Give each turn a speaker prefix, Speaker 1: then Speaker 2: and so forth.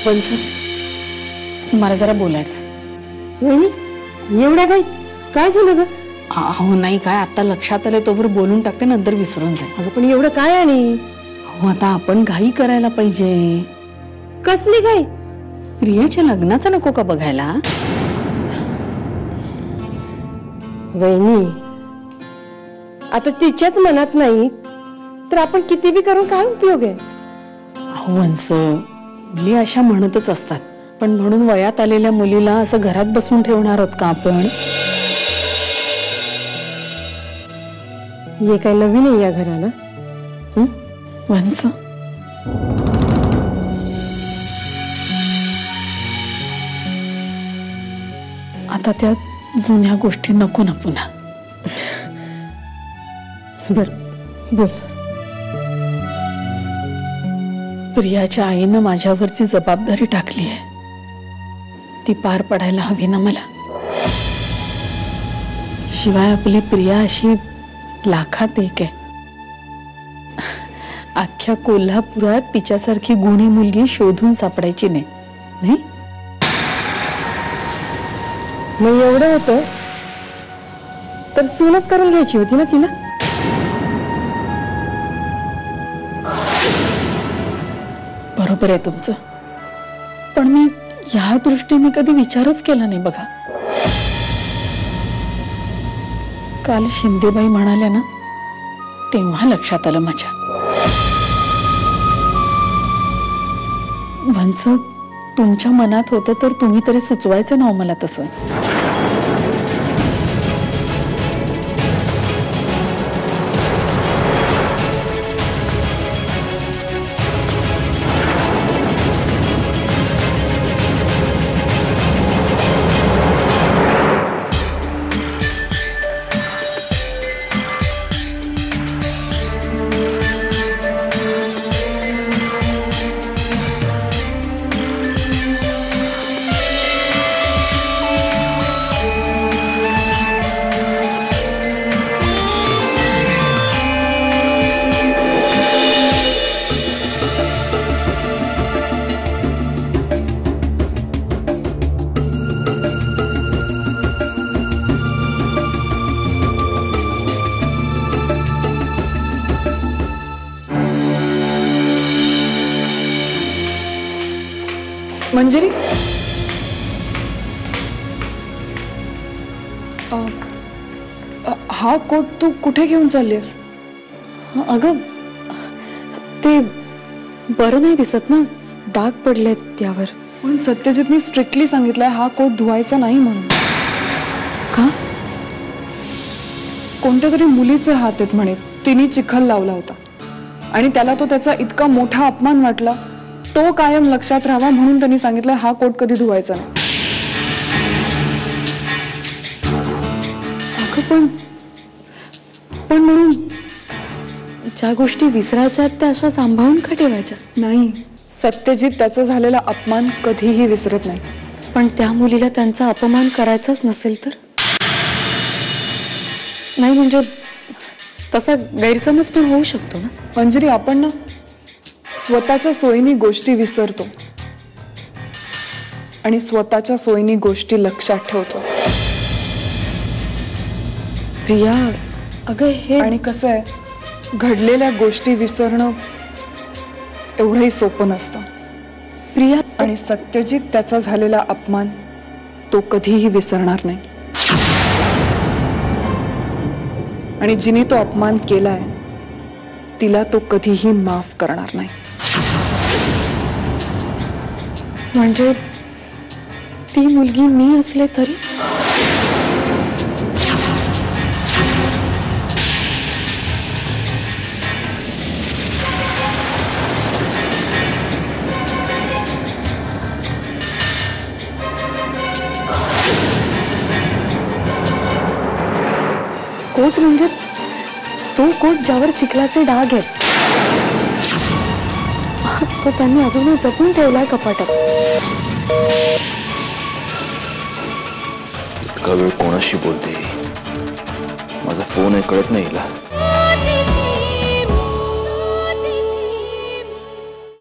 Speaker 1: वंस, मला जरा बोलायचं.
Speaker 2: वहिनी एवढ्या काय झालं ग?
Speaker 1: अहो नाही काय, आता लक्षात आलं तोवर बोलून टाकते, नंतर विसरून जाईल.
Speaker 2: अगं पण एवढं काय? आणि
Speaker 1: अहो आता आपण घाई करायला पाहिजे.
Speaker 2: कसली घाई?
Speaker 1: प्रियाच्या लग्नाचं नको का बघायला?
Speaker 2: वहिनी आता तिच्याच मनात नाही तर आपण किती बी करून काय उपयोग आहे?
Speaker 1: अहो वंस, मुली अशा म्हणतच असतात, पण म्हणून वयात आलेल्या मुलीला असं घरात बसून ठेवणार आहोत का आपण?
Speaker 2: हे काय नवीन आहे या घराला?
Speaker 1: वंस, आता त्या जुन्या गोष्टी नको ना पुन्हा.
Speaker 2: बर बोल.
Speaker 1: प्रियाच्या आईनं माझ्यावरची जबाबदारी टाकली आहे, ती पार पडायला हवी ना मला. शिवाय आपली प्रिया अशी लाखात एक आहे. अख्ख्या कोल्हापुरात तिच्यासारखी गुणी मुलगी शोधून सापडायची नाही.
Speaker 2: मग एवढं होतं तर सूनच करून घ्यायची होती ना तिला.
Speaker 1: बरोबर आहे तुमचं, पण मी ह्या दृष्टीने कधी विचारच केला नाही बघा. काल शिंदेबाई म्हणाल्या ना, तेव्हा लक्षात आलं माझ्या. वंस, तुमच्या मनात होतं तर तुम्ही तरी सुचवायचं ना मला तसं.
Speaker 3: मंजिरी, हा कोट तू कुठे घेऊन चाललीस?
Speaker 2: अगं ते बरं नाही दिसत ना, डाग पडलेत त्यावर.
Speaker 3: पण सत्यजितनी स्ट्रिक्टली सांगितलंय हा कोट धुवायचा नाही म्हणून.
Speaker 2: का?
Speaker 3: कोणत्या तरी मुलीचे हात आहेत म्हणे, तिने चिखल लावला होता आणि त्याला तो त्याचा इतका मोठा अपमान वाटला, तो कायम लक्षात राहावा म्हणून त्यांनी सांगितलं हा कोट कधी धुवायचा नाही.
Speaker 2: अगं पण म्हणून ज्या गोष्टी विसरायच्या त्या अशा सांभाळून का ठेवायच्या?
Speaker 3: नाही, सत्यजित त्याचा झालेला अपमान कधीही विसरत नाही.
Speaker 2: पण त्या मुलीला त्यांचा अपमान करायचाच नसेल तर? नाही म्हणजे तसा गैरसमज पण होऊ शकतो ना.
Speaker 3: मंजिरी, आपण ना स्वतःच्या सोयीनी गोष्टी विसरतो आणि स्वतःच्या सोयीनी गोष्टी लक्षात ठेवतो.
Speaker 2: प्रिया, अगं हे
Speaker 3: आणि कसं आहे, घडलेल्या गोष्टी विसरणं एवढंही सोपं नसतं.
Speaker 2: प्रिया,
Speaker 3: आणि सत्यजित त्याचा झालेला अपमान तो कधीही विसरणार नाही. आणि जिने तो अपमान केलाय तिला तो कधीही माफ करणार नाही.
Speaker 2: म्हणजे ती मुलगी मी असले तरी? कोट म्हणजे तो कोट ज्यावर चिखलाचे डाग आहेत, तो त्यांनी अजूनही जपून ठेवलाय कपाटात.
Speaker 4: इतका वेळ कोणाशी बोलते? माझा फोन आहे, कळत नाही हिला.